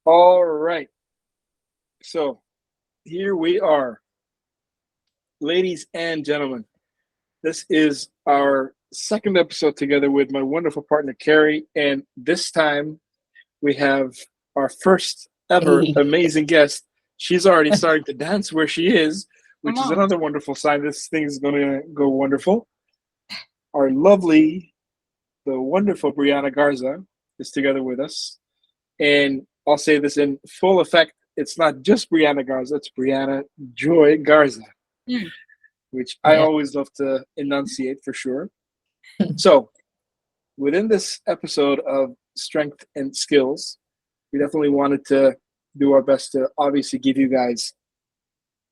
All right. So here we are, ladies and gentlemen. This is our second episode together with my wonderful partner, Kerri. And this time we have our first ever Hey. amazing guest. She's already starting to dance where she is, Come which is on. another wonderful sign. This thing is going to go wonderful. Our lovely, the wonderful Brianna Garza is together with us. And I'll say this in full effect. It's not just Brianna Garza, it's Brianna Joy Garza, Mm. which I Yeah. always love to enunciate for sure. So, within this episode of Strength and Skills, we definitely wanted to do our best to obviously give you guys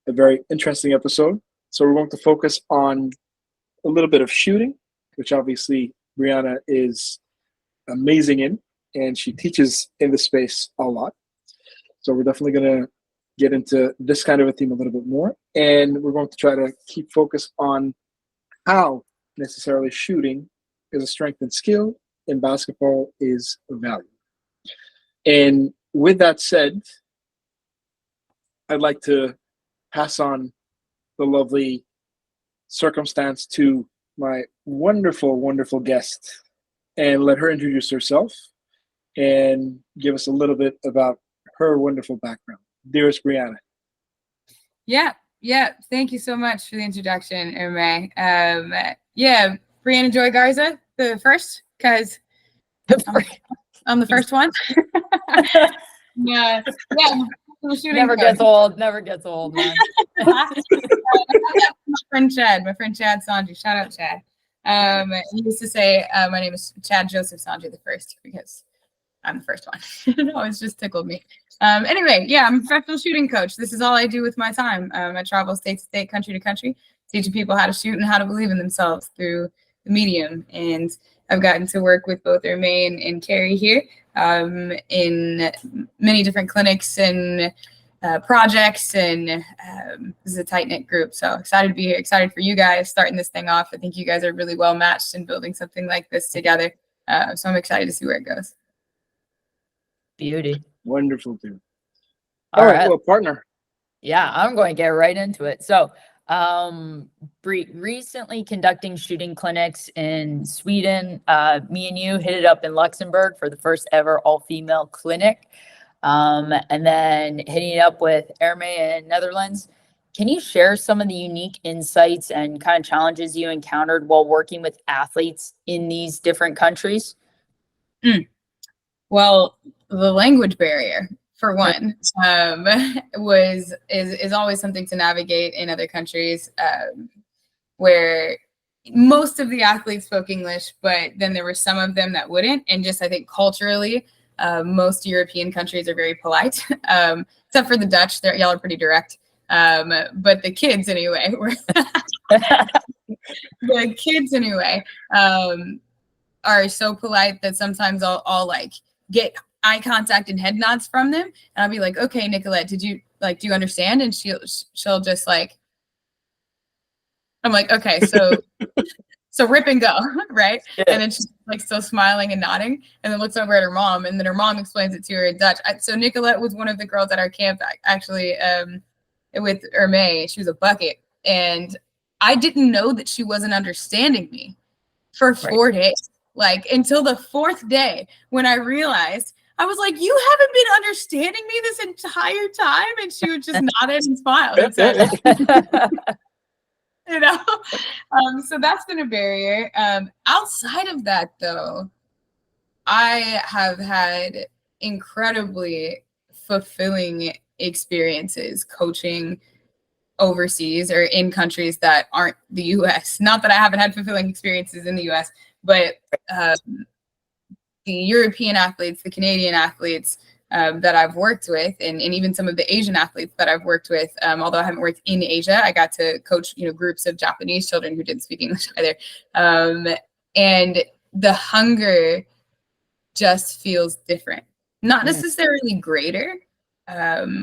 a very interesting episode. So, we're going to focus on a little bit of shooting, which obviously Brianna is amazing in, and she teaches in the space a lot. So we're definitely going to get into this kind of a theme a little bit more. And we're going to try to keep focus on how necessarily shooting is a strength and skill in basketball is a value. And with that said, I'd like to pass on the lovely circumstance to my wonderful, wonderful guest and let her introduce herself and give us a little bit about her wonderful background. Dearest Brianna. Yeah. Thank you so much for the introduction, Ermay. Yeah, Brianna Joy Garza, the first, because I'm the first one. Yeah, I'm a shooting Never coach. gets old. Never gets old, man. My friend Chad Sanji. Shout out Chad. He used to say, my name is Chad Joseph Sanji the first because I'm the first one. It always just tickled me. Anyway, yeah, I'm a professional shooting coach. This is all I do with my time. I travel state to state, country to country, teaching people how to shoot and how to believe in themselves through the medium. And I've gotten to work with both Ermay and Kerri here in many different clinics and projects. And this is a tight-knit group. So excited to be here, excited for you guys starting this thing off. I think you guys are really well matched in building something like this together. So I'm excited to see where it goes. Beauty. Wonderful, dude. All right. Well, partner. Yeah, I'm going to get right into it. So, recently conducting shooting clinics in Sweden. Me and you hit it up in Luxembourg for the first ever all-female clinic. And then hitting it up with Ermay in Netherlands. Can you share some of the unique insights and kind of challenges you encountered while working with athletes in these different countries? Well, the language barrier, for one, is always something to navigate in other countries, where most of the athletes spoke English, but then there were some of them that wouldn't. And just, I think culturally, most European countries are very polite, except for the Dutch. Y'all are pretty direct. But the kids anyway, are so polite that sometimes I'll like get eye contact and head nods from them, and I'll be like, "Okay, Nicolette, do you understand?" And she'll just like, I'm like, "Okay, so rip and go," right? Yeah. And then she's like still smiling and nodding, and then looks over at her mom, and then her mom explains it to her in Dutch. So Nicolette was one of the girls at our camp, actually, with Ermay. She was a bucket, and I didn't know that she wasn't understanding me for 4 days. Like until the fourth day when I realized, I was like, "You haven't been understanding me this entire time," and she would just nod and smile. That's it. You know, so that's been a barrier. Outside of that, though, I have had incredibly fulfilling experiences coaching overseas or in countries that aren't the U.S. Not that I haven't had fulfilling experiences in the U.S., but the European athletes, the Canadian athletes that I've worked with, and even some of the Asian athletes that I've worked with, although I haven't worked in Asia, I got to coach, groups of Japanese children who didn't speak English either. And the hunger just feels different, not necessarily greater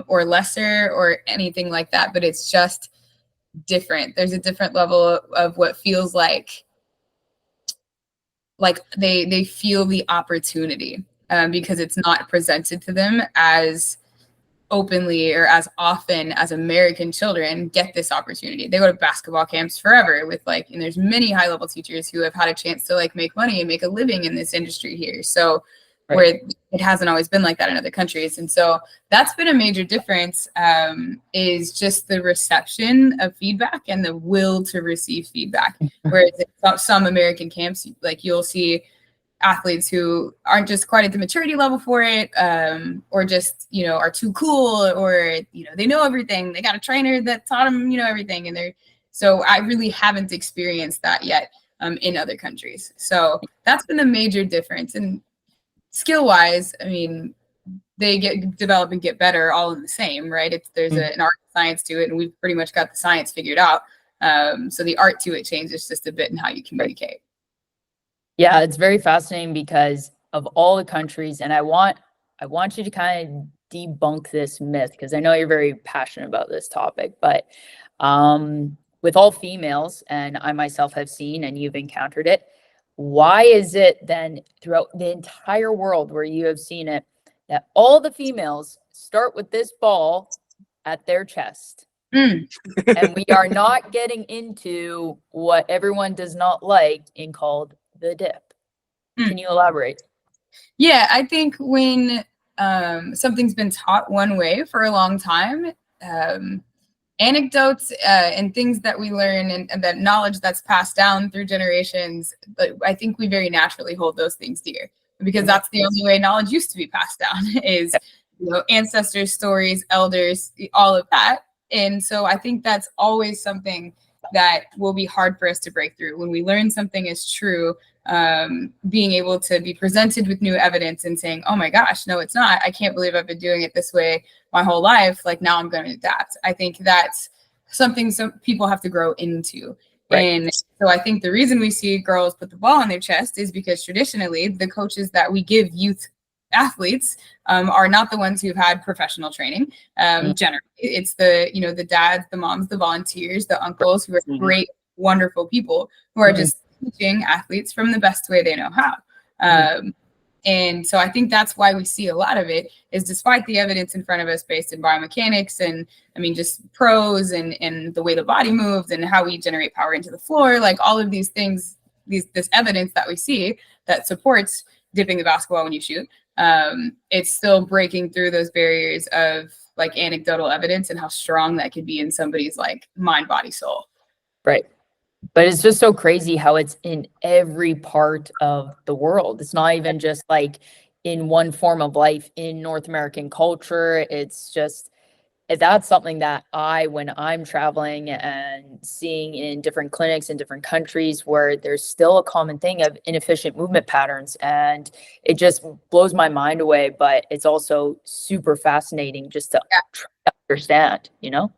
or lesser or anything like that, but it's just different. There's a different level of what feels like they feel the opportunity. because it's not presented to them as openly or as often as American children get this opportunity. They go to basketball camps forever with like, and there's many high level teachers who have had a chance to like make money and make a living in this industry here. So where it hasn't always been like that in other countries. And so that's been a major difference, is just the reception of feedback and the will to receive feedback. Whereas in some American camps, like you'll see athletes who aren't just quite at the maturity level for it, or just, you know, are too cool, or, you know, they know everything. They got a trainer that taught them, you know, everything. And so I really haven't experienced that yet in other countries. So that's been a major difference. And skill wise, I mean, they develop and get better all in the same, right? There's an art and science to it, and we've pretty much got the science figured out. So the art to it changes just a bit in how you communicate. Yeah, it's very fascinating because of all the countries, and I want you to kind of debunk this myth, because I know you're very passionate about this topic, but with all females, and I myself have seen, and you've encountered it, why is it then throughout the entire world where you have seen it that all the females start with this ball at their chest? And we are not getting into what everyone does not like in called the dip. Can you elaborate? Yeah, I think when something's been taught one way for a long time, anecdotes and things that we learn and that knowledge that's passed down through generations, I think we very naturally hold those things dear, because that's the only way knowledge used to be passed down is, you know, ancestors, stories, elders, all of that. And so I think that's always something that will be hard for us to break through. When we learn something is true, being able to be presented with new evidence and saying, oh my gosh, no, it's not. I can't believe I've been doing it this way my whole life. Like, now I'm going to adapt. I think that's something some people have to grow into. Right. And so I think the reason we see girls put the ball on their chest is because traditionally the coaches that we give youth athletes are not the ones who've had professional training. Generally, it's the, you know, the dads, the moms, the volunteers, the uncles who are great, wonderful people who are just teaching athletes from the best way they know how. And so I think that's why we see a lot of it, is despite the evidence in front of us based in biomechanics and, I mean, just pros and the way the body moves and how we generate power into the floor, like all of these things, this evidence that we see that supports dipping the basketball when you shoot, it's still breaking through those barriers of like anecdotal evidence and how strong that could be in somebody's like mind, body, soul. Right. But it's just so crazy how it's in every part of the world. It's not even just like in one form of life in North American culture. It's just, that's something that when I'm traveling and seeing in different clinics in different countries where there's still a common thing of inefficient movement patterns, and it just blows my mind away, but it's also super fascinating just to try to understand, you know?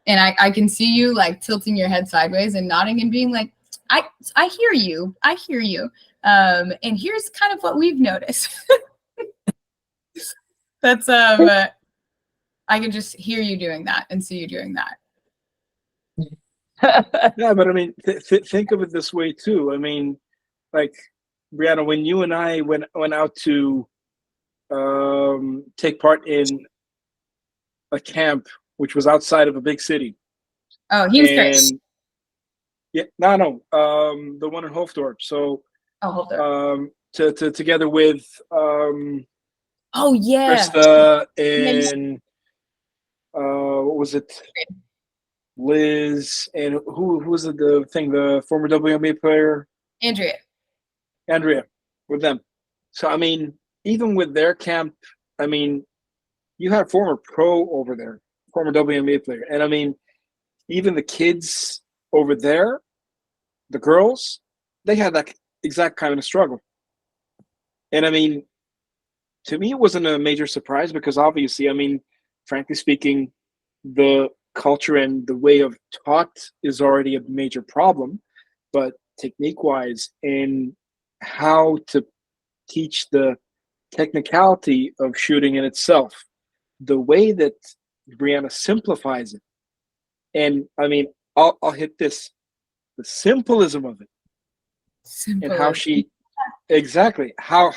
And I can see you like tilting your head sideways and nodding and being like, I hear you. I hear you. And here's kind of what we've noticed. That's, I can just hear you doing that and see you doing that. Yeah, but I mean, think of it this way too. I mean, like, Brianna, when you and I went out to take part in a camp, which was outside of a big city. Oh, he was great. Yeah, no, the one in Hoofddorp. So, Hoofddorp. Together with oh yeah, Krista and what was it? Liz and who was it? The former WNBA player, Andrea, with them. So I mean, even with their camp, I mean, you had a former pro over there, former WNBA player, and I mean, even the kids over there, the girls, they had that exact kind of struggle. And I mean, to me, it wasn't a major surprise because obviously, I mean, frankly speaking, the culture and the way of taught is already a major problem, but technique-wise and how to teach the technicality of shooting in itself, the way that Brianna simplifies it. And I mean, I'll hit this, the simplism of it. And how she exactly how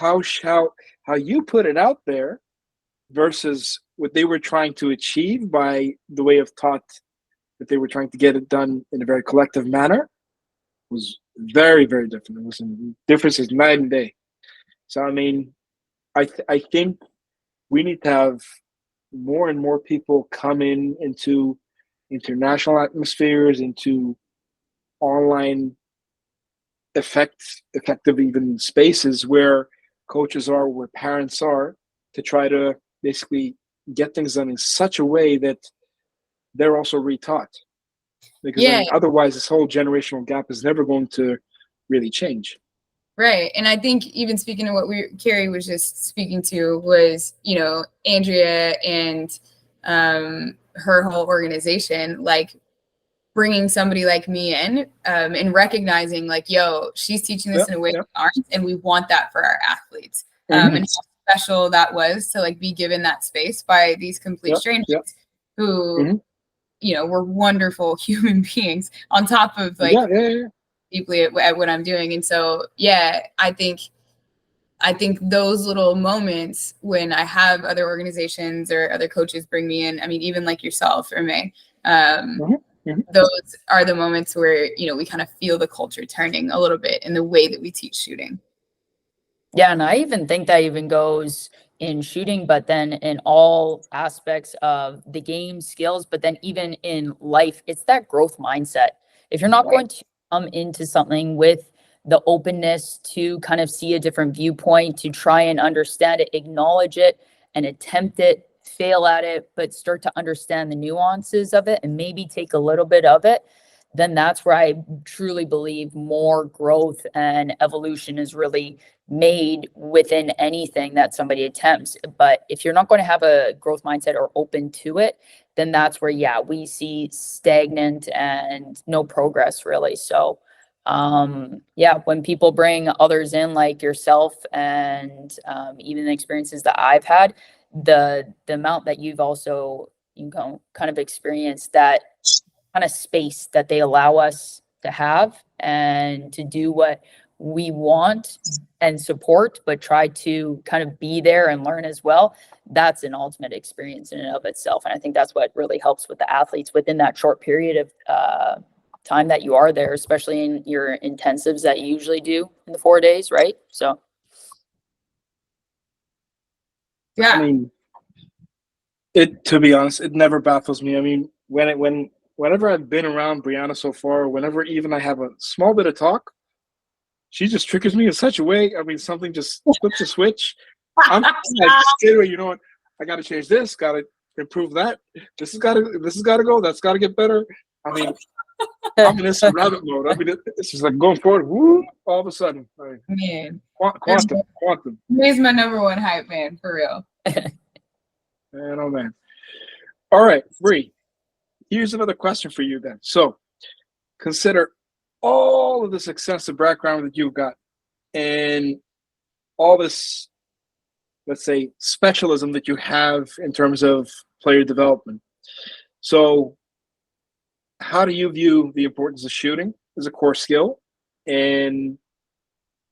you put it out there versus what they were trying to achieve by the way of thought that they were trying to get it done in a very collective manner was very, very different. It was difference is night and day. So I mean, I think we need to have more and more people come into international atmospheres, into online effective even spaces where coaches are, where parents are, to try to basically get things done in such a way that they're also retaught. Because I Yeah, mean, otherwise, this whole generational gap is never going to really change. right. And I think even speaking of what Kerri was just speaking to was, Andrea and her whole organization, like bringing somebody like me in and recognizing like, yo, she's teaching this Yep, in a way yep. we aren't, and we want that for our athletes. Mhm. And how special that was to like be given that space by these complete Yep, strangers yep. who, Mhm. were wonderful human beings on top of like Yeah. deeply at what I'm doing. And so, yeah, I think those little moments when I have other organizations or other coaches bring me in, I mean, even like yourself, Ermay, Mhm. those are the moments where, we kind of feel the culture turning a little bit in the way that we teach shooting. Yeah, and I even think that even goes in shooting, but then in all aspects of the game skills, but then even in life, it's that growth mindset. If you're not Right. going to come into something with the openness to kind of see a different viewpoint, to try and understand it, acknowledge it, and attempt it, fail at it, but start to understand the nuances of it and maybe take a little bit of it, then that's where I truly believe more growth and evolution is really made within anything that somebody attempts. But if you're not going to have a growth mindset or open to it, then that's where, yeah, we see stagnant and no progress really. So, yeah, when people bring others in like yourself and even the experiences that I've had, the amount that you've also, kind of experienced that kind of space that they allow us to have and to do what we want and support, but try to kind of be there and learn as well. That's an ultimate experience in and of itself. And I think that's what really helps with the athletes within that short period of time that you are there, especially in your intensives that you usually do in the 4 days, right? So, Yeah. I mean, to be honest, it never baffles me. I mean, whenever I've been around Brianna so far, whenever even I have a small bit of talk, she just triggers me in such a way. I mean, something just flips a switch. I'm like straight away. You know what? I got to change this. Got to improve that. This has got to go. That's got to get better. I mean, I'm in this rabbit mode. I mean, this is like going forward. Woo! All of a sudden, like, Man, quantum. he's my number one hype man for real. Man, oh man. All right, Bree. Here's another question for you then. So, consider all of this extensive background that you've got and all this, let's say, specialism that you have in terms of player development. So, how do you view the importance of shooting as a core skill? And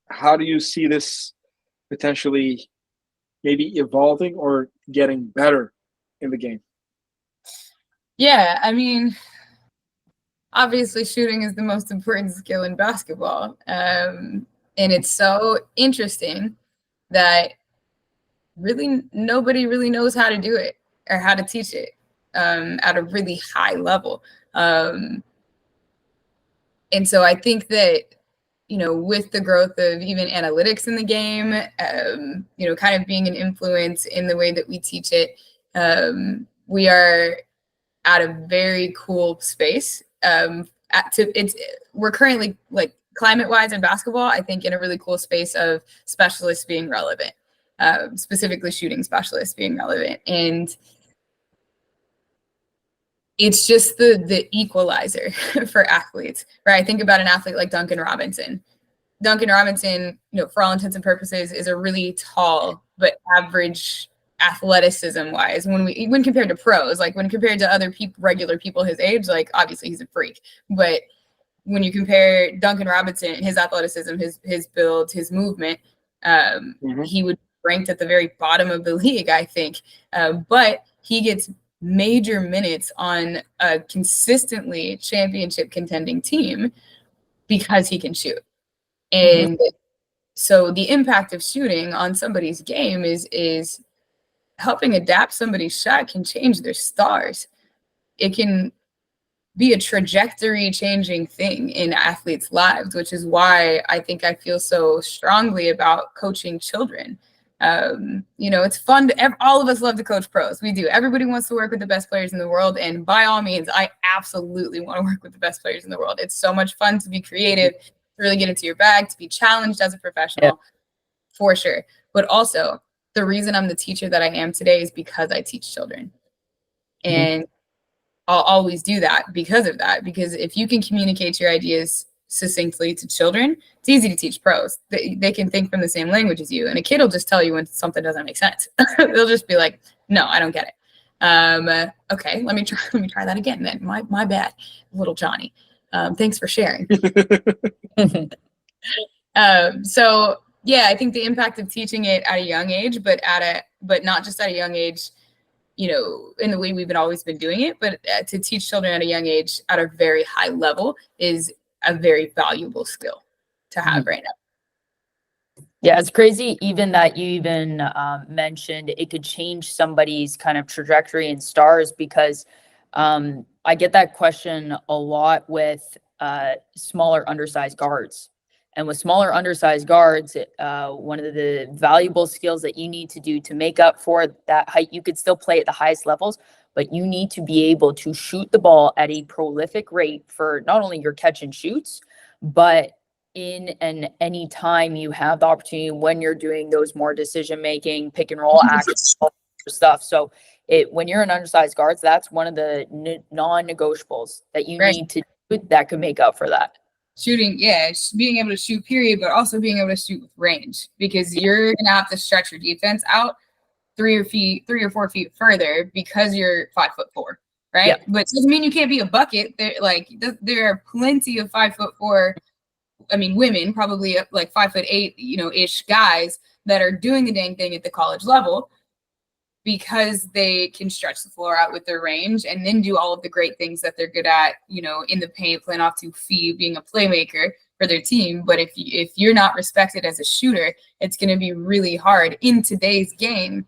how do you see this potentially maybe evolving or getting better in the game? Yeah, I mean, obviously shooting is the most important skill in basketball. And it's so interesting that really nobody really knows how to do it or how to teach it at a really high level. And so I think that, with the growth of even analytics in the game, kind of being an influence in the way that we teach it, we are at a very cool space. We're currently like climate-wise in basketball, I think in a really cool space of specialists being relevant, specifically shooting specialists being relevant. And it's just the equalizer for athletes, right? I think about an athlete like Duncan Robinson. Duncan Robinson, for all intents and purposes, is a really tall but average athleticism wise when compared to pros, like when compared to other people, regular people his age, like obviously he's a freak, but when you compare Duncan Robinson, his athleticism, his build, his movement, he would be ranked at the very bottom of the league, I think. But he gets major minutes on a consistently championship contending team because he can shoot. And so the impact of shooting on somebody's game is helping adapt somebody's shot can change their stars. It can be a trajectory changing thing in athletes' lives, which is why I think I feel so strongly about coaching children. It's fun. All of us love to coach pros. We do. Everybody wants to work with the best players in the world. And by all means, I absolutely want to work with the best players in the world. It's so much fun to be creative, to really get into your bag, to be challenged as a professional, for sure. But also, the reason I'm the teacher that I am today is because I teach children. And I'll always do that because of that. Because if you can communicate your ideas succinctly to children, it's easy to teach pros. They can think from the same language as you. And a kid will just tell you when something doesn't make sense. They'll just be like, no, I don't get it. Okay, let me try that again then. My bad, little Johnny. Thanks for sharing. So yeah, I think the impact of teaching it at a young age, but not just at a young age, in the way we've always been doing it, but to teach children at a young age at a very high level is a very valuable skill to have right now. Yeah, it's crazy even that you even mentioned it could change somebody's kind of trajectory and stars, because I get that question a lot with smaller undersized guards. And with smaller undersized guards, one of the valuable skills that you need to do to make up for that height, you could still play at the highest levels, but you need to be able to shoot the ball at a prolific rate for not only your catch and shoots, but any time you have the opportunity when you're doing those more decision-making, pick and roll actions, stuff. So when you're an undersized guards, that's one of the non-negotiables that you need to do that could make up for that. Shooting, being able to shoot, period, but also being able to shoot with range, because you're gonna have to stretch your defense out 3 or 4 feet further because you're 5'4", right? Yeah. But it doesn't mean you can't be a bucket. There are plenty of 5'4", women, probably like 5'8", ish guys that are doing the dang thing at the college level because they can stretch the floor out with their range and then do all of the great things that they're good at, in the paint, playing off 2 feet, being a playmaker for their team. But if you're not respected as a shooter, it's going to be really hard in today's game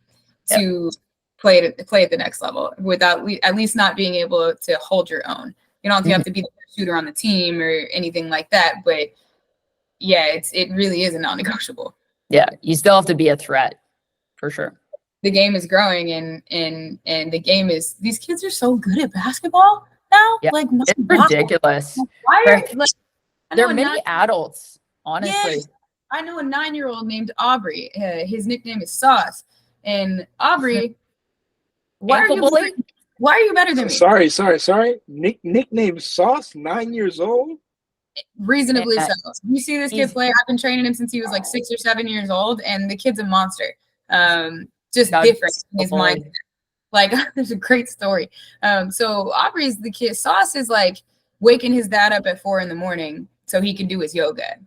to play at the next level without at least not being able to hold your own. You don't have to be the best shooter on the team or anything like that, but it really is a non-negotiable. Yeah, you still have to be a threat, for sure. The game is growing, and the game is, these kids are so good at basketball now. Yeah, it's ridiculous. There are many adults, honestly. Yes. I know a 9-year-old named Aubrey. His nickname is Sauce. And Aubrey, why are you better than me? Sorry. Nickname Sauce, 9 years old? Reasonably so. You see this kid play. I've been training him since he was like 6 or 7 years old, and the kid's a monster. Just different in his mind. Like, there's a great story. So Aubrey's the kid. Sauce is like waking his dad up at 4 a.m. so he can do his yoga.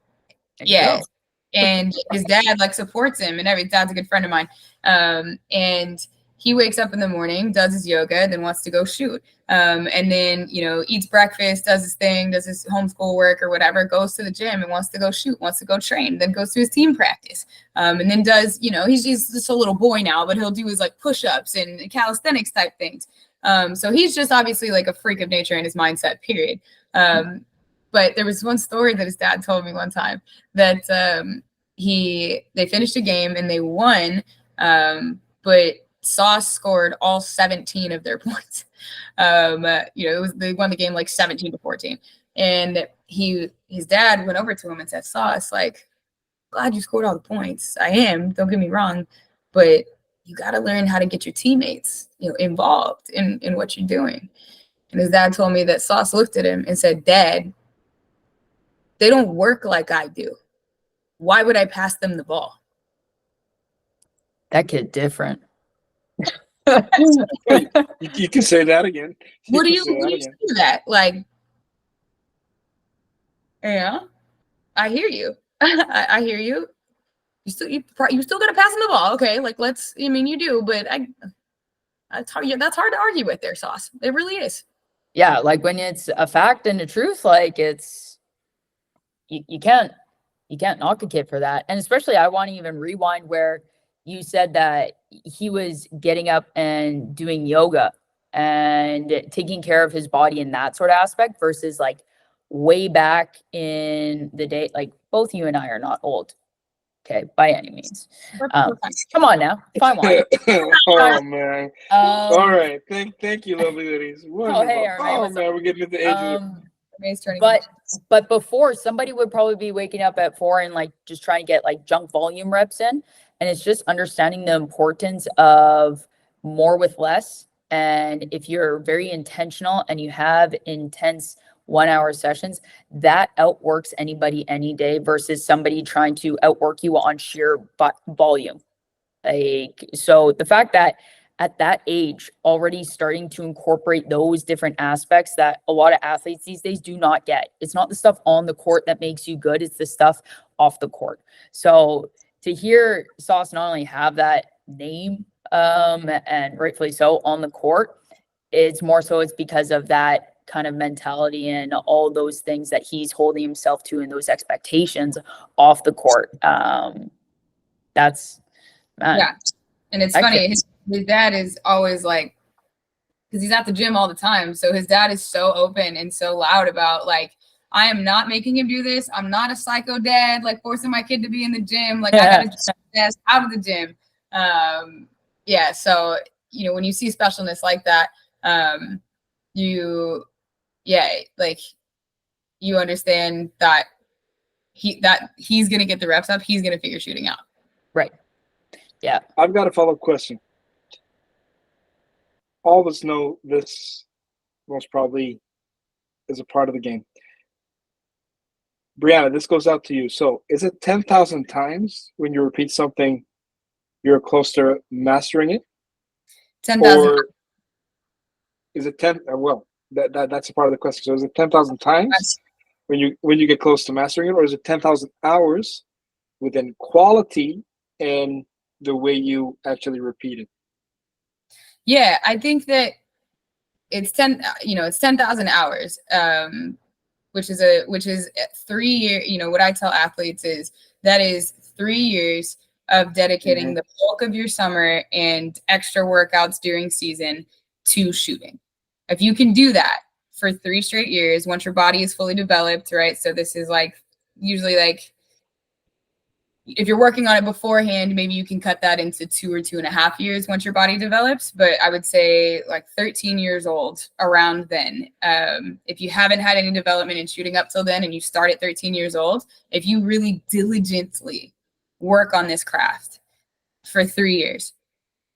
Yeah. And his dad like supports him, and dad's a good friend of mine. And he wakes up in the morning, does his yoga, then wants to go shoot. And then, eats breakfast, does his thing, does his homeschool work or whatever, goes to the gym and wants to go shoot, wants to go train, then goes to his team practice. And then does, he's just a little boy now, but he'll do his like push-ups and calisthenics type things. So he's just obviously like a freak of nature in his mindset, period. But there was one story that his dad told me one time that they finished a game and they won, but Sauce scored all 17 of their points. They won the game like 17-14. And his dad went over to him and said, Sauce, like, glad you scored all the points. I am, don't get me wrong, but you got to learn how to get your teammates, involved in what you're doing. And his dad told me that Sauce looked at him and said, Dad, they don't work like I do. Why would I pass them the ball? That kid different. You can say that again. What do you do that? Like, Yeah, I hear you. I hear you. You still got to pass him the ball. Okay, like I mean, you do, but that's hard. Yeah, that's hard to argue with there, Sauce. It really is. Yeah, like when it's a fact and a truth, like it's you can't knock a kid for that. And especially I want to even rewind where you said that he was getting up and doing yoga and taking care of his body in that sort of aspect versus like way back in the day. Like both you and I are not old, okay, by any means. Come on now, fine wine. Oh man! All right, thank you, lovely ladies. Wonderful. hey, Oh man, we're getting into the age. But before, somebody would probably be waking up at 4 and like just trying to get like junk volume reps in, and it's just understanding the importance of more with less. And if you're very intentional and you have intense 1-hour sessions, that outworks anybody any day versus somebody trying to outwork you on sheer volume. Like, so the fact that at that age already starting to incorporate those different aspects that a lot of athletes these days do not get. It's not the stuff on the court that makes you good, it's the stuff off the court. So to hear Sauce not only have that name and rightfully so on the court, it's more so it's because of that kind of mentality and all those things that he's holding himself to and those expectations off the court. That's yeah. And it's funny, his dad is always like, because he's at the gym all the time, so his dad is so open and so loud about like, I am not making him do this. I'm not a psycho dad, like forcing my kid to be in the gym. Like I gotta just best out of the gym. Yeah, so you know, when you see specialness like that, you understand that he's gonna get the reps up, he's gonna figure shooting out. Right. Yeah. I've got a follow-up question. All of us know this most probably is a part of the game. Brianna, this goes out to you. So is it 10,000 times when you repeat something, you're close to mastering it? 10,000. Or is it 10? Well, that's a part of the question. So is it 10,000 times when you get close to mastering it, or is it 10,000 hours within quality and the way you actually repeat it? Yeah, I think that it's 10,000 hours, which is 3 years. You know, what I tell athletes is that is 3 years of dedicating the bulk of your summer and extra workouts during season to shooting. If you can do that for 3 straight years, once your body is fully developed, right? So this is like usually like, if you're working on it beforehand, maybe you can cut that into 2 or 2.5 years once your body develops. But I would say like 13 years old around then. If you haven't had any development in shooting up till then and you start at 13 years old, if you really diligently work on this craft for 3 years,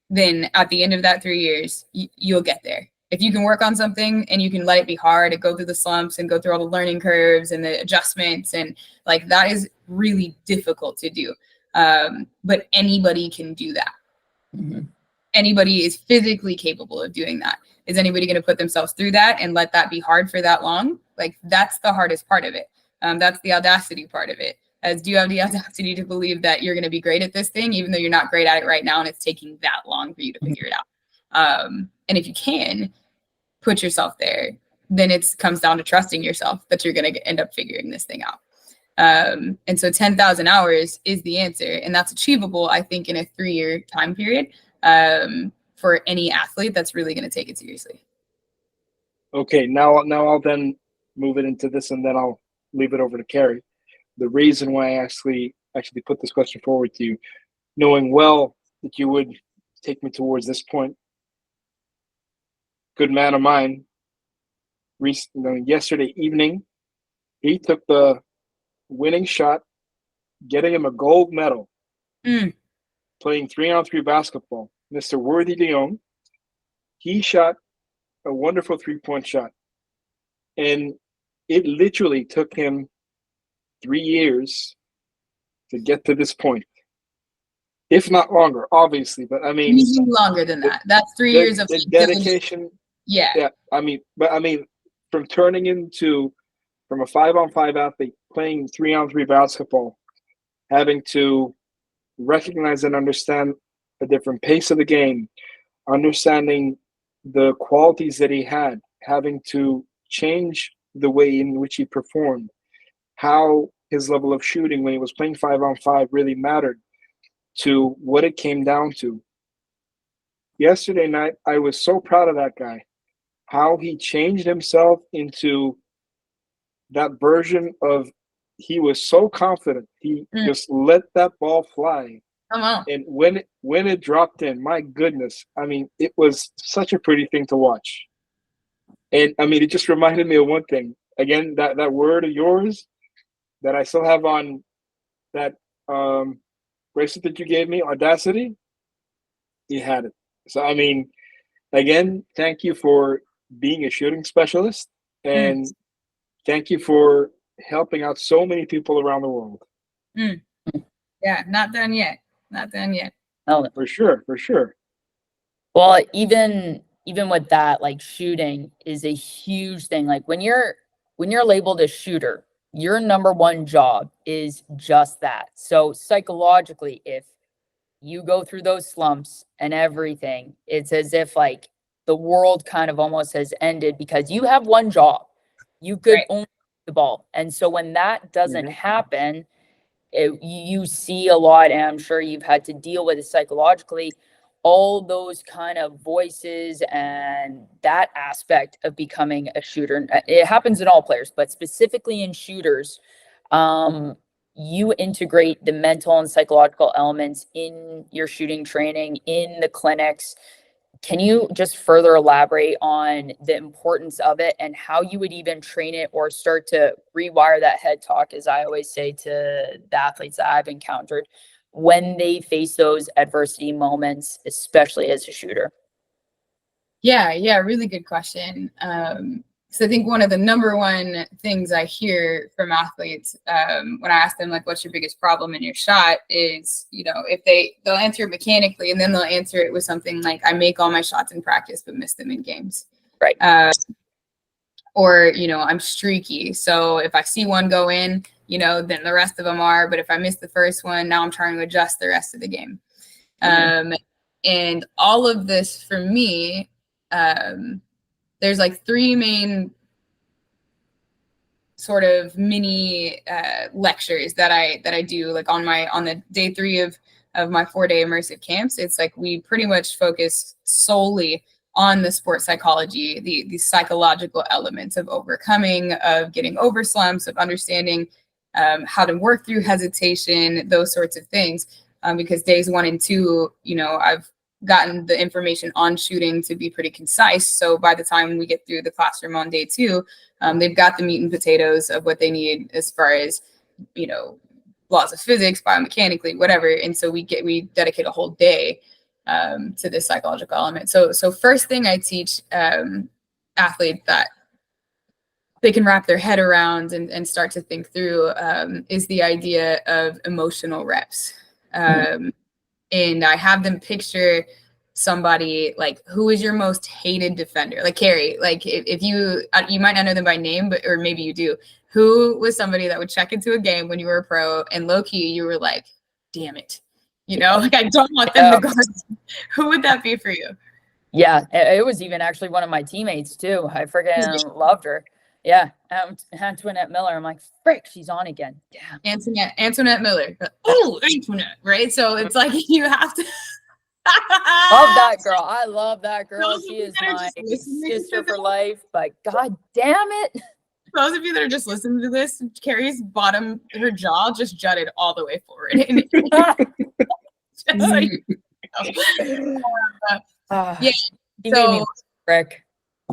then at the end of that 3 years, you'll get there. If you can work on something and you can let it be hard and go through the slumps and go through all the learning curves and the adjustments, and like that is really difficult to do. But anybody can do that. Mm-hmm. Anybody is physically capable of doing that. Is anybody going to put themselves through that and let that be hard for that long? Like that's the hardest part of it. That's the audacity part of it. Do you have the audacity to believe that you're going to be great at this thing, even though you're not great at it right now and it's taking that long for you to figure it out? And if you can put yourself there, then it comes down to trusting yourself that you're going to end up figuring this thing out. And so 10,000 hours is the answer. And that's achievable, I think, in a 3-year time period for any athlete that's really going to take it seriously. Okay, now I'll then move it into this, and then I'll leave it over to Kerri. The reason why I actually put this question forward to you, knowing well that you would take me towards this point. Good man of mine, yesterday evening, he took the winning shot, getting him a gold medal, playing 3-on-3 basketball. Mr. Worthy de Jong, he shot a wonderful 3-point shot. And it literally took him 3 years to get to this point. If not longer, obviously, but I mean, usually longer than that. That's 3 years of dedication. Yeah. I mean, from turning into from a 5-on-5 athlete playing 3-on-3 basketball, having to recognize and understand a different pace of the game, understanding the qualities that he had, having to change the way in which he performed, how his level of shooting when he was playing 5-on-5 really mattered to what it came down to. Yesterday night, I was so proud of that guy, how he changed himself into that version of, he was so confident. He just let that ball fly. Come on. And when it dropped in, my goodness, I mean, it was such a pretty thing to watch. And I mean, it just reminded me of one thing. Again, that word of yours that I still have on that bracelet that you gave me, audacity, you had it. So, I mean, again, thank you for being a shooting specialist, and thank you for helping out so many people around the world. Yeah, not done yet. Not done yet. Oh, For sure, for sure. well, even with that, like, shooting is a huge thing. Like, when you're labeled a shooter, your number one job is just that. So psychologically, if you go through those slumps and everything, it's as if like the world kind of almost has ended, because you have one job. You could only shoot the ball. And so when that doesn't happen, you see a lot, and I'm sure you've had to deal with it psychologically, all those kind of voices and that aspect of becoming a shooter. It happens in all players, but specifically in shooters, you integrate the mental and psychological elements in your shooting training, in the clinics. Can you just further elaborate on the importance of it and how you would even train it or start to rewire that head talk, as I always say to the athletes that I've encountered, when they face those adversity moments, especially as a shooter? Yeah, really good question. So I think one of the number one things I hear from athletes when I ask them, like, what's your biggest problem in your shot, is, you know, if they'll answer it mechanically, and then they'll answer it with something like, I make all my shots in practice but miss them in games. Right. Or, you know, I'm streaky. So if I see one go in, you know, then the rest of them are. But if I miss the first one, now I'm trying to adjust the rest of the game. And all of this for me, there's like three main sort of mini lectures that I do, like on the day 3 of my 4-day immersive camps. It's like we pretty much focus solely on the sport psychology, the psychological elements of overcoming, of getting over slumps, of understanding how to work through hesitation, those sorts of things. Because days 1 and 2, you know, I've gotten the information on shooting to be pretty concise. So by the time we get through the classroom on day 2, they've got the meat and potatoes of what they need as far as, you know, laws of physics, biomechanically, whatever. And so we dedicate a whole day to this psychological element. So first thing I teach athletes that they can wrap their head around and start to think through is the idea of emotional reps. And I have them picture somebody, like, who is your most hated defender? Like Kerri, like if you might not know them by name, or maybe you do. Who was somebody that would check into a game when you were a pro and low key you were like, damn it, you know, like, I don't want them to guard. Who would that be for you? Yeah, it was even actually one of my teammates too. I freaking loved her. Yeah, Antoinette Miller. I'm like, frick, she's on again. Damn. Antoinette Miller. Oh, Antoinette, right? So it's like you have to love that girl. I love that girl. She is my sister for life. But god damn it. Those of you that are just listening to this, Kerri's her jaw just jutted all the way forward. And just like, yeah. She made me frick.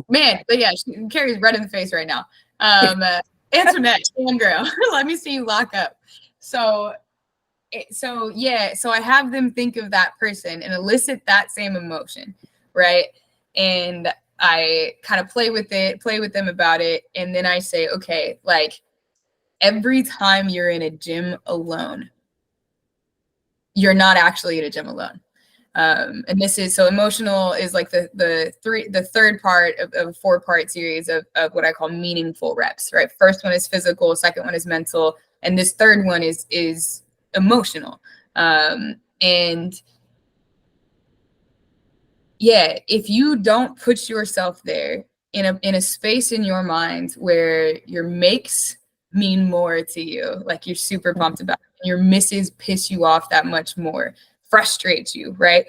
Man, but yeah, Kerri's red in the face right now. Antoinette, fangirl, let me see you lock up. So I have them think of that person and elicit that same emotion, right? And I kind of play with them about it. And then I say, okay, like, every time you're in a gym alone, you're not actually in a gym alone. And this is, so emotional is like the third part of a 4-part series of what I call meaningful reps, right? First one is physical, second one is mental, and this third one is emotional. And yeah, if you don't put yourself there in a space in your mind where your makes mean more to you, like you're super pumped about it, and your misses piss you off that much more, frustrates you, right?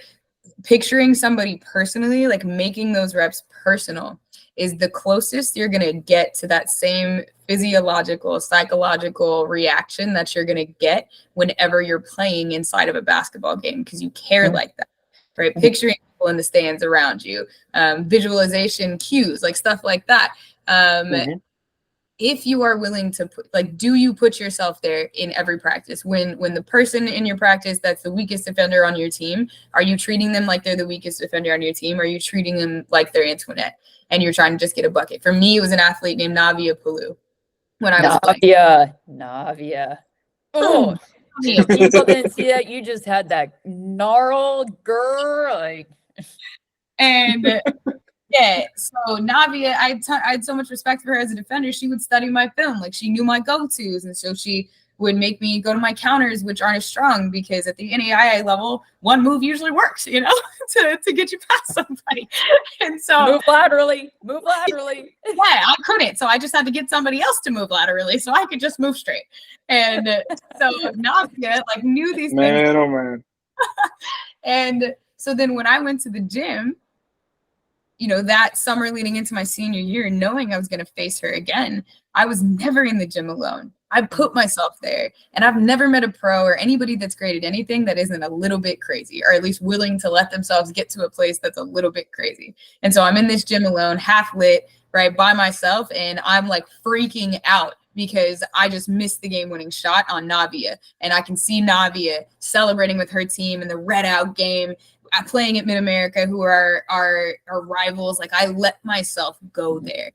Picturing somebody personally, like making those reps personal, is the closest you're going to get to that same physiological, psychological reaction that you're going to get whenever you're playing inside of a basketball game, because you care like that, right? Picturing people in the stands around you, visualization cues, like stuff like that. If you are willing to put, like, do you put yourself there in every practice? When the person in your practice that's the weakest defender on your team, are you treating them like they're the weakest defender on your team? Or are you treating them like they're Antoinette and you're trying to just get a bucket? For me, it was an athlete named Navia Palu when I was playing. Navia. Oh, if people didn't see that, you just had that gnarled girl, like. And yeah, so Navia, I had so much respect for her as a defender. She would study my film, like she knew my go-tos, and so she would make me go to my counters, which aren't as strong, because at the NAIA level, one move usually works, you know, to get you past somebody. And so move laterally. Yeah, I couldn't, so I just had to get somebody else to move laterally, so I could just move straight. And so Navia like knew these things. Oh man. And so then when I went to the gym, you know, that summer leading into my senior year, knowing I was going to face her again, I was never in the gym alone. I put myself there, and I've never met a pro or anybody that's great at anything that isn't a little bit crazy, or at least willing to let themselves get to a place that's a little bit crazy. And so I'm in this gym alone, half lit, right, by myself, and I'm like freaking out because I just missed the game-winning shot on Navia, and I can see Navia celebrating with her team in the red out game, playing at Mid-America, who are our rivals. Like, I let myself go there,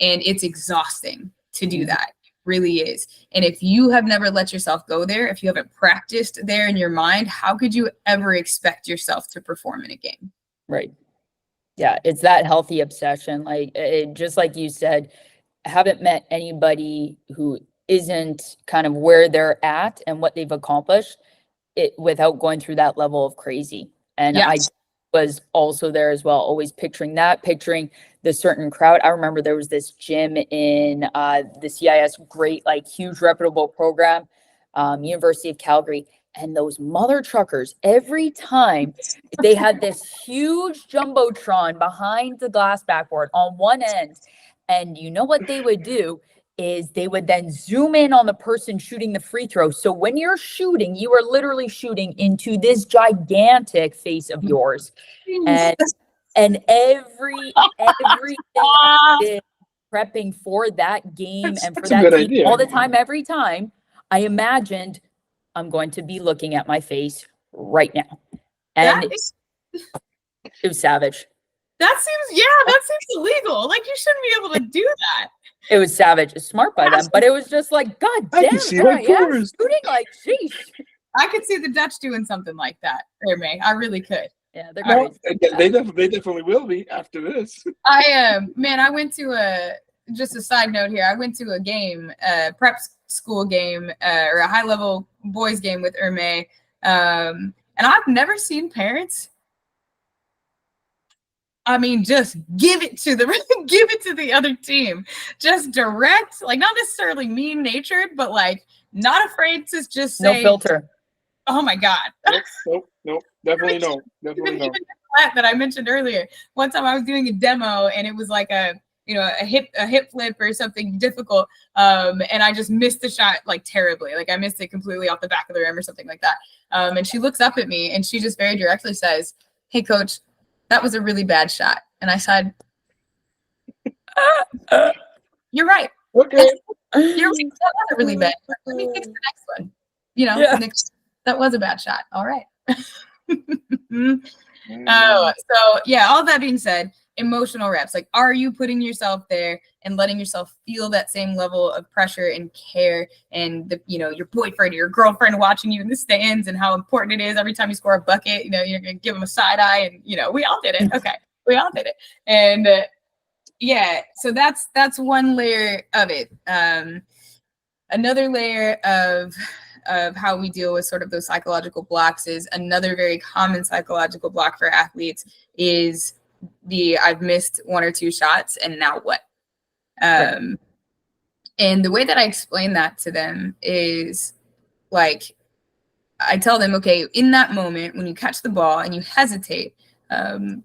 and it's exhausting to do that. It really is. And if you have never let yourself go there, if you haven't practiced there in your mind, how could you ever expect yourself to perform in a game? Right. Yeah, it's that healthy obsession. Like, just like you said, I haven't met anybody who isn't kind of where they're at and what they've accomplished without going through that level of crazy. And yes. I was also there as well, always picturing the certain crowd. I remember there was this gym in the CIS, great, like huge reputable program, University of Calgary. And those mother truckers, every time they had this huge jumbotron behind the glass backboard on one end. And you know what they would do is they would then zoom in on the person shooting the free throw. So when you're shooting, you are literally shooting into this gigantic face of yours. And everything I did prepping for that game and for that team, all the time, every time, I imagined I'm going to be looking at my face right now. And it was savage. That seems illegal. Like, you shouldn't be able to do that. It was savage. It's smart by them, but it was just like, God damn, shooting like, sheesh. I could see the Dutch doing something like that, Ermay. I really could. Yeah, they're great. They definitely will be after this. I went to just a side note here. I went to a game, prep school game, or a high level boys game with Ermay. And I've never seen parents, I mean, just give it to the other team. Just direct, like, not necessarily mean natured, but like not afraid to just say, no filter. Oh my God. Nope. Definitely no. Even that I mentioned earlier. One time I was doing a demo and it was like a hip flip or something difficult. And I just missed the shot like terribly. Like, I missed it completely off the back of the rim or something like that. And she looks up at me and she just very directly says, "Hey coach, that was a really bad shot." And I said, "You're right. Okay. You're right. That was a really bad shot. Let me fix the next one. You know, that was a bad shot. All right." So yeah, all that being said, emotional reps. Like, are you putting yourself there and letting yourself feel that same level of pressure and care, and the, you know, your boyfriend or your girlfriend watching you in the stands, and how important it is every time you score a bucket, you know, you're going to give them a side eye, and, you know, we all did it. Okay. We all did it. And yeah, so that's one layer of it. Another layer of how we deal with sort of those psychological blocks is another very common psychological block for athletes is I've missed 1 or 2 shots and now what? And the way that I explain that to them is like, I tell them, okay, in that moment, when you catch the ball and you hesitate,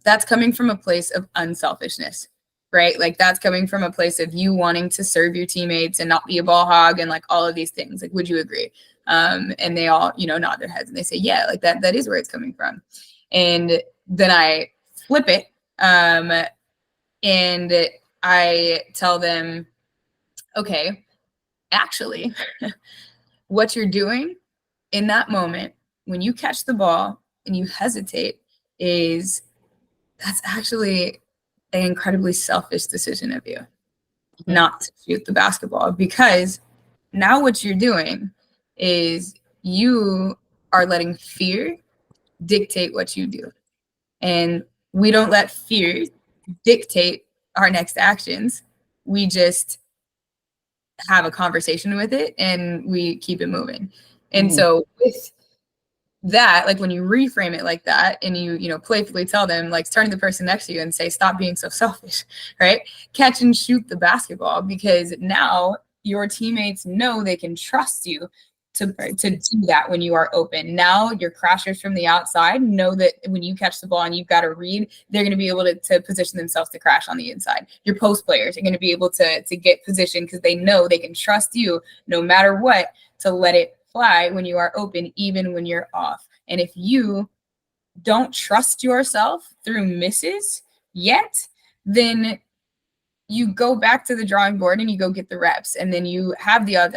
that's coming from a place of unselfishness, right? Like that's coming from a place of you wanting to serve your teammates and not be a ball hog and like all of these things. Like, would you agree? And they all, you know, nod their heads and they say, yeah, like that is where it's coming from. And then I flip it. And I tell them, okay, actually, what you're doing in that moment, when you catch the ball and you hesitate, that's actually an incredibly selfish decision of you not to shoot the basketball, because now what you're doing is you are letting fear dictate what you do. And we don't let fear dictate our next actions. We just have a conversation with it and we keep it moving. And so with that, like when you reframe it like that and you know, playfully tell them, like turn to the person next to you and say, stop being so selfish, right? Catch and shoot the basketball, because now your teammates know they can trust you to do that when you are open. Now your crashers from the outside know that when you catch the ball and you've got a read, they're going to be able to position themselves to crash on the inside. Your post players are going to be able to get positioned because they know they can trust you no matter what to let it fly when you are open, even when you're off. And if you don't trust yourself through misses yet, then you go back to the drawing board and you go get the reps, and then you have the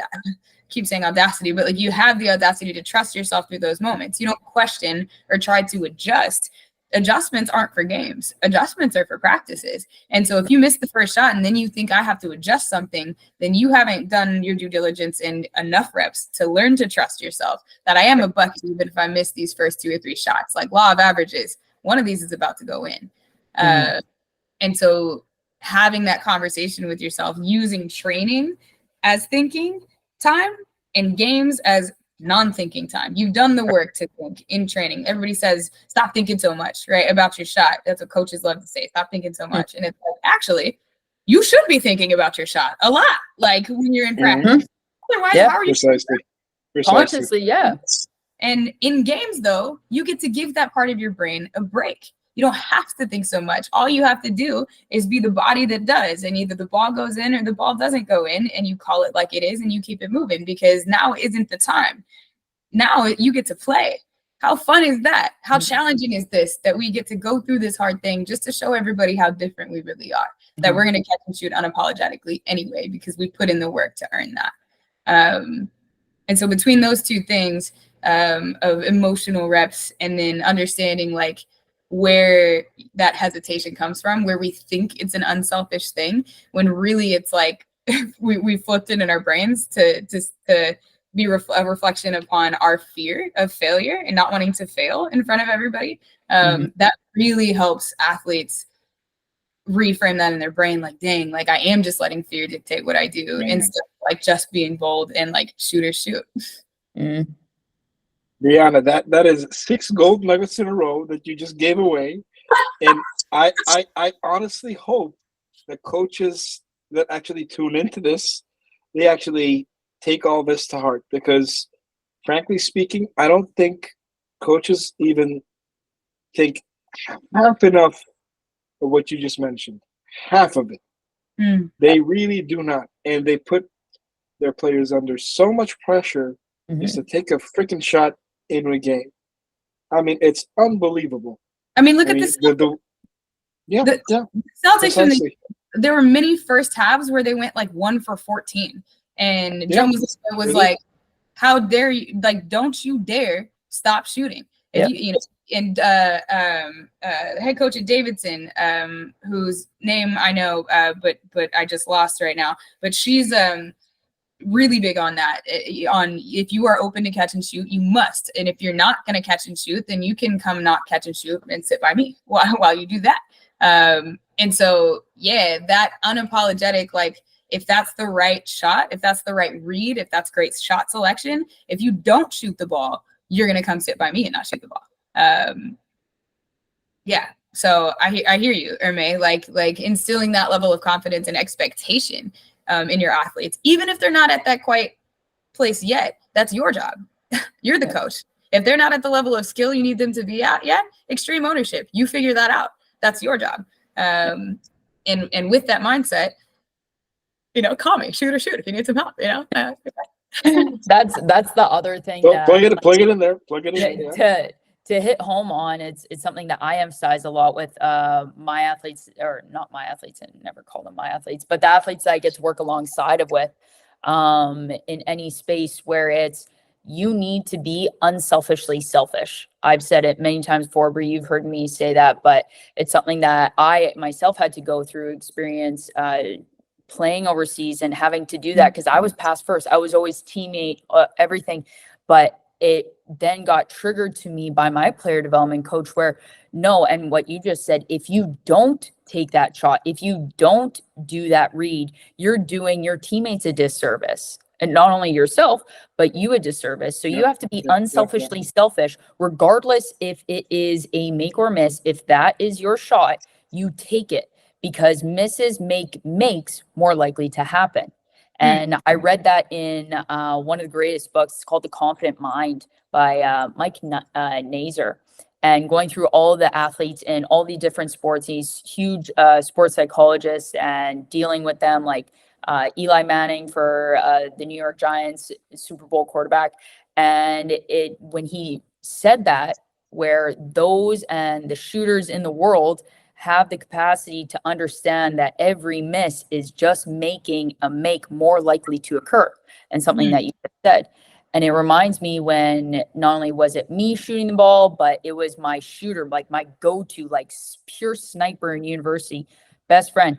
keep saying audacity, but like you have the audacity to trust yourself through those moments. You don't question or try to adjust. Adjustments aren't for games. Adjustments are for practices. And so if you miss the first shot and then you think I have to adjust something, then you haven't done your due diligence and enough reps to learn to trust yourself that I am a bucket even if I miss these first 2 or 3 shots. Like law of averages, one of these is about to go in. And so having that conversation with yourself, using training as thinking time and games as non-thinking time. You've done the work to think in training. Everybody says, stop thinking so much, right? About your shot. That's what coaches love to say. Stop thinking so much. And it's like, actually, you should be thinking about your shot a lot, like when you're in practice. Otherwise, how are you? Precisely. Consciously, yeah. And in games, though, you get to give that part of your brain a break. You don't have to think so much. All you have to do is be the body that does. And either the ball goes in or the ball doesn't go in, and you call it like it is and you keep it moving, because now isn't the time. Now you get to play. How fun is that? How challenging is this, that we get to go through this hard thing just to show everybody how different we really are, that we're going to catch and shoot unapologetically anyway, because we put in the work to earn that. And so between those two things of emotional reps and then understanding like where that hesitation comes from, where we think it's an unselfish thing, when really it's like we flipped it in our brains to be a reflection upon our fear of failure and not wanting to fail in front of everybody. That really helps athletes reframe that in their brain. Like, dang, like I am just letting fear dictate what I do instead of like just being bold and like shoot or shoot. Brianna, that is 6 gold nuggets in a row that you just gave away. And I honestly hope that coaches that actually tune into this, they actually take all this to heart, because frankly speaking, I don't think coaches even think half enough of what you just mentioned. Half of it. They really do not. And they put their players under so much pressure just to take a freaking shot in a game. I mean, it's unbelievable. I mean, look at this. Celtics, there were many first halves where they went like 1 for 14. And Joe was really? Like, how dare you? Like, don't you dare stop shooting. If head coach at Davidson, whose name I know, but I just lost right now. But she's really big on that. On if you are open to catch and shoot, you must. And if you're not going to catch and shoot, then you can come not catch and shoot and sit by me while you do that. And so, yeah, that unapologetic, like, if that's the right shot, if that's the right read, if that's great shot selection, if you don't shoot the ball, you're going to come sit by me and not shoot the ball. Yeah. So I hear you, Ermay, like instilling that level of confidence and expectation in your athletes, even if they're not at that quite place yet. That's your job. You're the coach. If they're not at the level of skill you need them to be at yet, extreme ownership. You figure that out. That's your job. And with that mindset, call me, shoot if you need some help, That's the other thing. Plug it in there. Plug it in. Yeah. To hit home on, it's something that I emphasize a lot with my athletes, or not my athletes, and never call them my athletes, but the athletes that I get to work alongside of with in any space where it's, you need to be unselfishly selfish. I've said it many times before, Brie, you've heard me say that, but it's something that I myself had to go through, experience playing overseas and having to do that because I was pass first. I was always teammate, everything, but it then got triggered to me by my player development coach where no, and what you just said, if you don't take that shot, if you don't do that read, you're doing your teammates a disservice. And not only yourself, but you a disservice. So you have to be unselfishly selfish, regardless if it is a make or miss. If that is your shot, you take it because misses make makes more likely to happen. And I read that in one of the greatest books. It's called The Confident Mind by Mike Nazer. And going through all the athletes in all the different sports, he's huge sports psychologist and dealing with them like Eli Manning for the New York Giants, Super Bowl quarterback. And when he said that, where those and the shooters in the world have the capacity to understand that every miss is just making a make more likely to occur, and something that you said. And it reminds me when not only was it me shooting the ball, but it was my shooter, like my go-to, like pure sniper in university, best friend.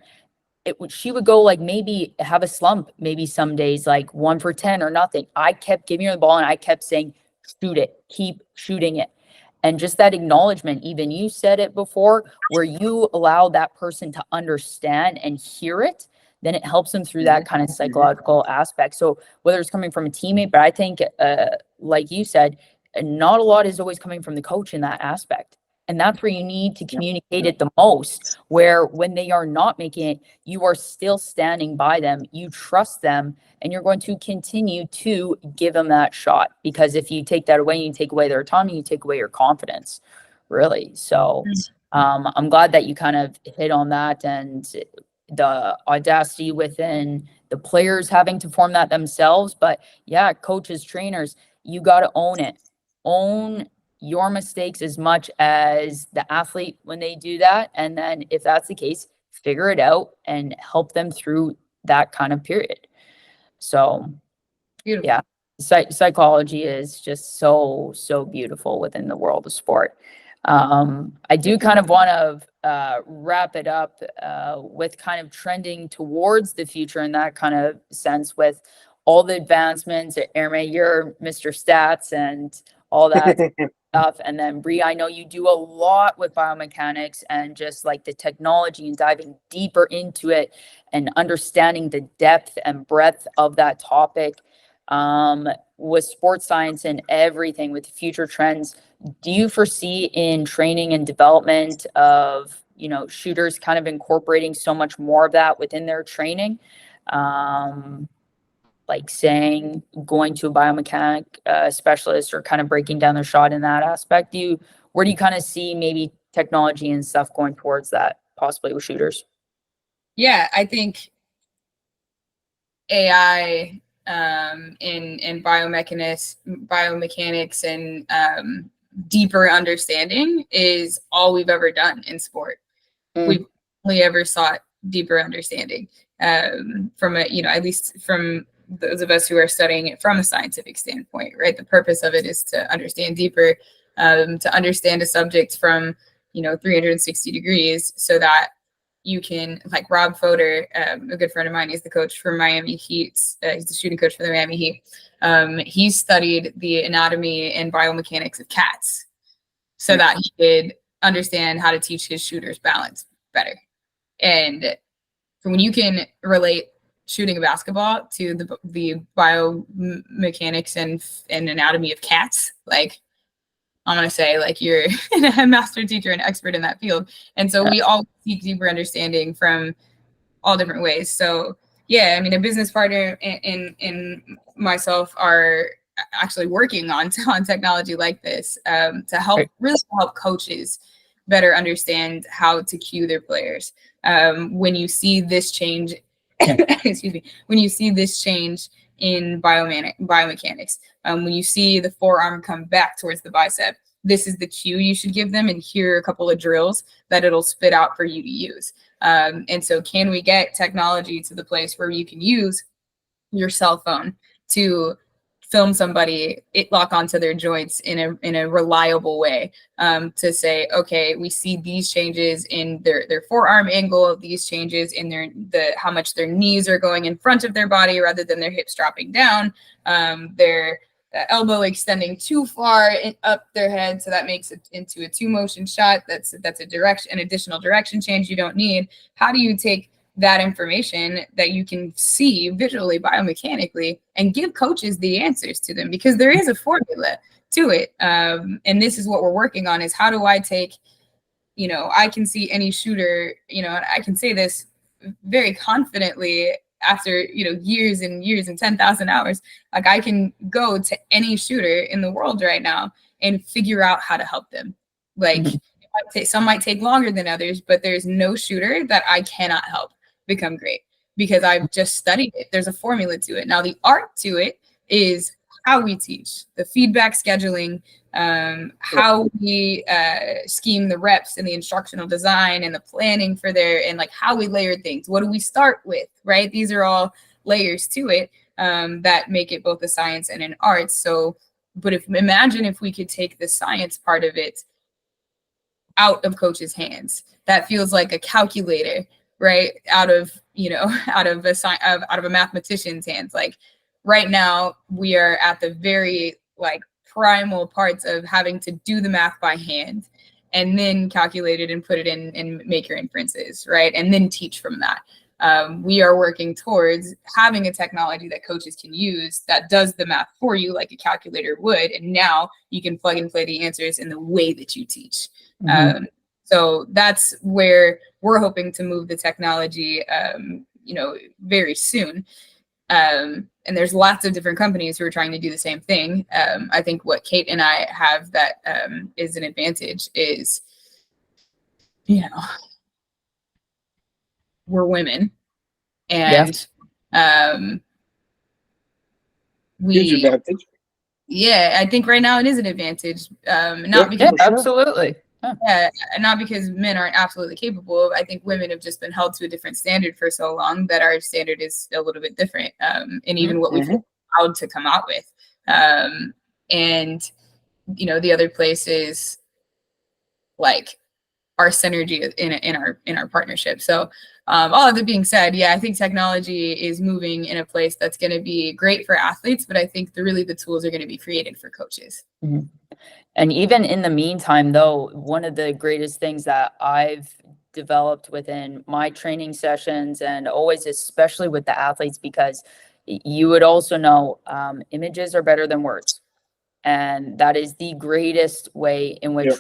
She would go like maybe have a slump, maybe some days like 1 for 10 or nothing. I kept giving her the ball and I kept saying, shoot it, keep shooting it. And just that acknowledgement, even you said it before, where you allow that person to understand and hear it, then it helps them through that kind of psychological aspect. So whether it's coming from a teammate, but I think, like you said, not a lot is always coming from the coach in that aspect. And that's where you need to communicate it the most, where when they are not making it, you are still standing by them, you trust them, and you're going to continue to give them that shot. Because if you take that away, you take away their autonomy, you take away your confidence, really. So I'm glad that you kind of hit on that, and the audacity within the players having to form that themselves. But yeah, coaches, trainers, you got to own it. Own your mistakes as much as the athlete when they do that. And then if that's the case, figure it out and help them through that kind of period. So beautiful. Yeah, psychology is just so beautiful within the world of sport. I do kind of want to wrap it up with kind of trending towards the future in that kind of sense with all the advancements. Ermay, you're Mr. Stats and all that stuff. And then Brie, I know you do a lot with biomechanics and just like the technology and diving deeper into it and understanding the depth and breadth of that topic. With sports science and everything, with future trends, do you foresee in training and development of, shooters kind of incorporating so much more of that within their training? Like saying going to a biomechanic specialist or kind of breaking down their shot in that aspect? Where do you kind of see maybe technology and stuff going towards that possibly with shooters? Yeah, I think AI in biomechanics and deeper understanding is all we've ever done in sport. We've only ever sought deeper understanding from at least from those of us who are studying it from a scientific standpoint, right? The purpose of it is to understand deeper to understand a subject from, 360 degrees, so that you can, like Rob Fodor, a good friend of mine, he's the coach for Miami Heat. He's the shooting coach for the Miami Heat. He studied the anatomy and biomechanics of cats so that he could understand how to teach his shooters balance better. And when you can relate shooting a basketball to the biomechanics and anatomy of cats, like, I'm going to say, like, you're a master teacher and expert in that field. And so we all seek deeper understanding from all different ways. So, yeah, I mean, a business partner and myself are actually working on technology like this to help coaches better understand how to cue their players. When you see this change, excuse me, when you see this change in biomechanics, when you see the forearm come back towards the bicep, this is the cue you should give them, and here are a couple of drills that it'll spit out for you to use. And so can we get technology to the place where you can use your cell phone to film somebody, lock onto their joints in a reliable way, to say, okay, we see these changes in their forearm angle, these changes in how much their knees are going in front of their body rather than their hips dropping down, their elbow extending too far up their head, so that makes it into a 2-motion shot. That's an additional direction change you don't need. How do you take that information that you can see visually, biomechanically, and give coaches the answers to them? Because there is a formula to it. And this is what we're working on, is how do I take, I can see any shooter, and I can say this very confidently after, years and years and 10,000 hours, like I can go to any shooter in the world right now and figure out how to help them. Like some might take longer than others, but there's no shooter that I cannot help become great because I've just studied it. There's a formula to it. Now the art to it is how we teach, the feedback scheduling, how we scheme the reps and the instructional design and the planning for and like how we layer things. What do we start with, right? These are all layers to it that make it both a science and an art. So, but imagine if we could take the science part of it out of coaches' hands. That feels like a calculator, right? Out of a mathematician's hands. Like right now, we are at the very primal parts of having to do the math by hand and then calculate it and put it in and make your inferences, right? And then teach from that. We are working towards having a technology that coaches can use that does the math for you like a calculator would. And now you can plug and play the answers in the way that you teach. So that's where we're hoping to move the technology, very soon. And there's lots of different companies who are trying to do the same thing. I think what Kate and I have that is an advantage is, we're women, and huge advantage. Yeah, I think right now it is an advantage. Absolutely. Yeah, and not because men aren't absolutely capable. I think women have just been held to a different standard for so long that our standard is a little bit different, and even what we've allowed to come out with. And the other place is like our synergy in our partnership. So all of that being said, I think technology is moving in a place that's going to be great for athletes, but I think the tools are going to be created for coaches. And even in the meantime, though, one of the greatest things that I've developed within my training sessions, and always, especially with the athletes, because you would also know images are better than words. And that is the greatest way in which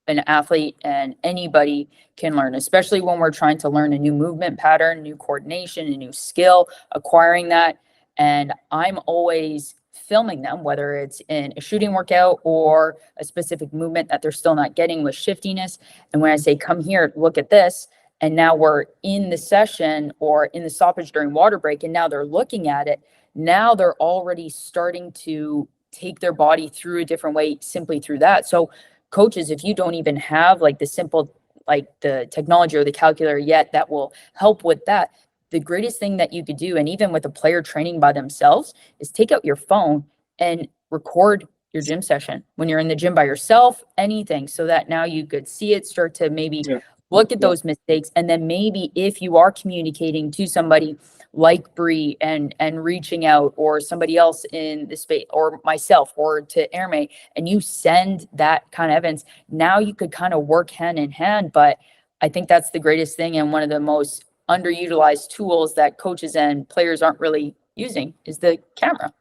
an athlete and anybody can learn, especially when we're trying to learn a new movement pattern, new coordination, a new skill, acquiring that. And I'm always filming them, whether it's in a shooting workout or a specific movement that they're still not getting with shiftiness. And when I say, come here, look at this, and now we're in the session or in the stoppage during water break, and now they're looking at it, now they're already starting to take their body through a different way simply through that. So coaches, if you don't even have like the simple, like the technology or the calculator yet that will help with that, the greatest thing that you could do, and even with a player training by themselves, is take out your phone and record your gym session, when you're in the gym by yourself, anything, so that now you could see it, start to maybe look at those mistakes. And then maybe if you are communicating to somebody like Bree and reaching out, or somebody else in the space, or myself, or to Ermay, and you send that kind of evidence, now you could kind of work hand in hand. But I think that's the greatest thing, and one of the most underutilized tools that coaches and players aren't really using is the camera.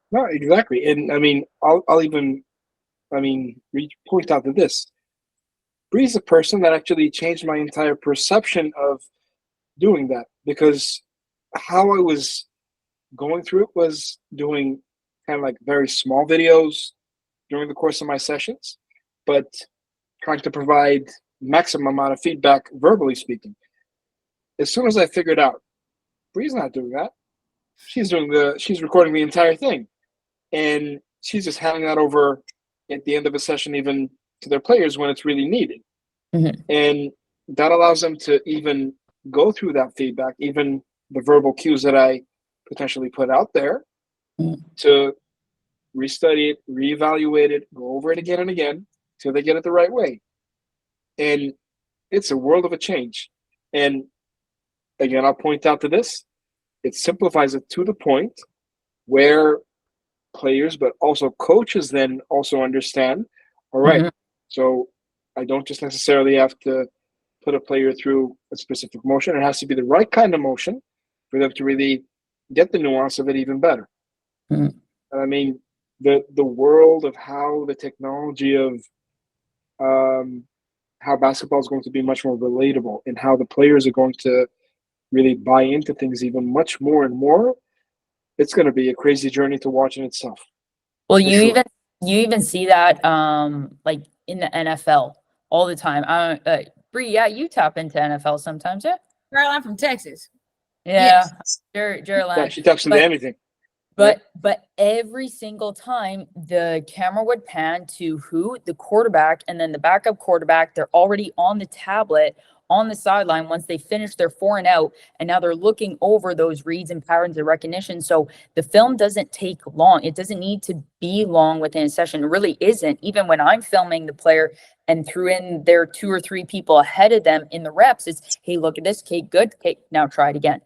No, exactly. And I mean, I'll even, point out to this. Bree's a person that actually changed my entire perception of doing that, because how I was going through it was doing kind of like very small videos during the course of my sessions, but trying to provide maximum amount of feedback verbally speaking. As soon as I figured out Bree's not doing that, she's recording the entire thing, and she's just handing that over at the end of a session, even to their players when it's really needed. Mm-hmm. And that allows them to even go through that feedback, even the verbal cues that I potentially put out there, to restudy it, reevaluate it, go over it again and again till they get it the right way. And it's a world of a change. And again, I'll point out to this. It simplifies it to the point where players, but also coaches, then also understand, all right, so I don't just necessarily have to put a player through a specific motion. It has to be the right kind of motion for them to really get the nuance of it even better. I mean, the world of how the technology of how basketball is going to be much more relatable, and how the players are going to really buy into things even much more and more. It's going to be a crazy journey to watch in itself. Well, you even see that like in the NFL all the time. Bree, yeah, you tap into NFL sometimes, yeah? Girl, I'm from Texas. Yeah, Yes. Geraldine. Yeah, she taps into anything. But every single time the camera would pan to the quarterback, and then the backup quarterback, they're already on the tablet on the sideline once they finish their 4 and out, and now they're looking over those reads and patterns of recognition. So the film doesn't take long. It doesn't need to be long within a session. It really isn't. Even when I'm filming the player and threw in their 2 or 3 people ahead of them in the reps, it's, hey, look at this, okay, good, okay, now try it again.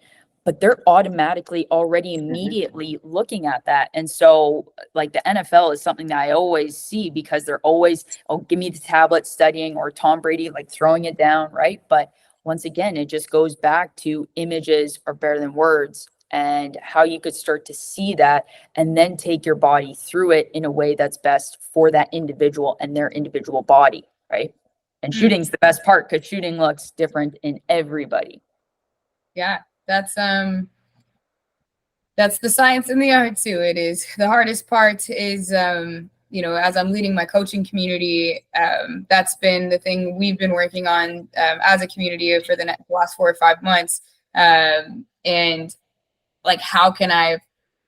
But they're automatically already immediately looking at that. And so like the NFL is something that I always see, because they're always, oh, give me the tablet studying, or Tom Brady, like throwing it down. Right. But once again, it just goes back to images are better than words, and how you could start to see that and then take your body through it in a way that's best for that individual and their individual body. Right. And shooting's the best part, because shooting looks different in everybody. Yeah. That's the science and the art too. It is the hardest part is, as I'm leading my coaching community, that's been the thing we've been working on as a community for the last 4 or 5 months. And like, how can I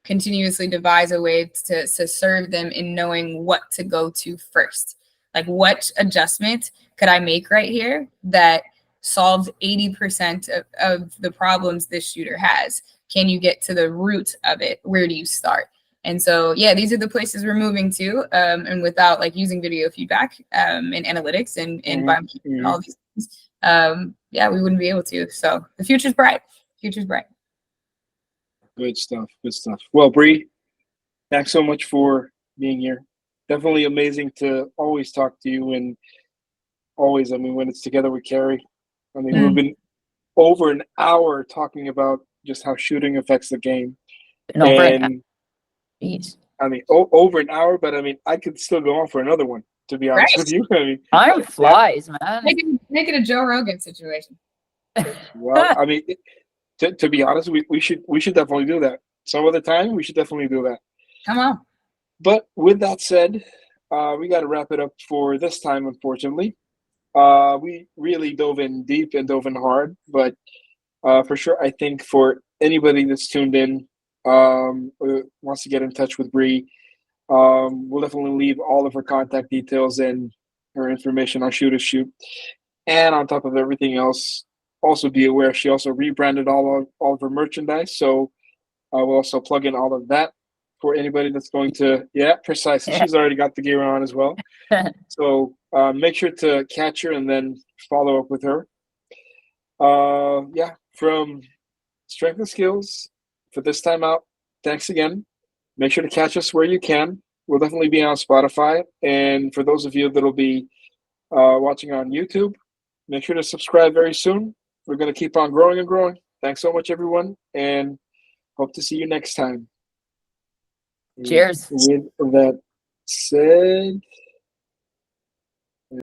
continuously devise a way to serve them in knowing what to go to first? Like, what adjustment could I make right here that solves 80% of the problems this shooter has? Can you get to the root of it? Where do you start? And so, yeah, these are the places we're moving to. And without like using video feedback and analytics and biomechanics and all these things, we wouldn't be able to. So the future's bright. Future's bright. Good stuff. Good stuff. Well, Bree, thanks so much for being here. Definitely amazing to always talk to you, and always, when it's together with Kerri. We've been over an hour talking about just how shooting affects the game. Over an hour, but I could still go on for another one, to be honest with you. Time flies, man. Make it a Joe Rogan situation. Well, to be honest, we should definitely do that. Some other time, we should definitely do that. Come on. But with that said, we got to wrap it up for this time, unfortunately. We really dove in deep and dove in hard, but for sure, I think for anybody that's tuned in, wants to get in touch with Bree, we'll definitely leave all of her contact details and her information on Shoot as Shoot. And on top of everything else, also be aware she also rebranded all of her merchandise, so we'll also plug in all of that for anybody that's going to, precisely. She's already got the gear on as well. So make sure to catch her and then follow up with her. From Strength and Skills for this time out, thanks again. Make sure to catch us where you can. We'll definitely be on Spotify. And for those of you that will be watching on YouTube, make sure to subscribe very soon. We're going to keep on growing and growing. Thanks so much, everyone, and hope to see you next time. Cheers. With that said...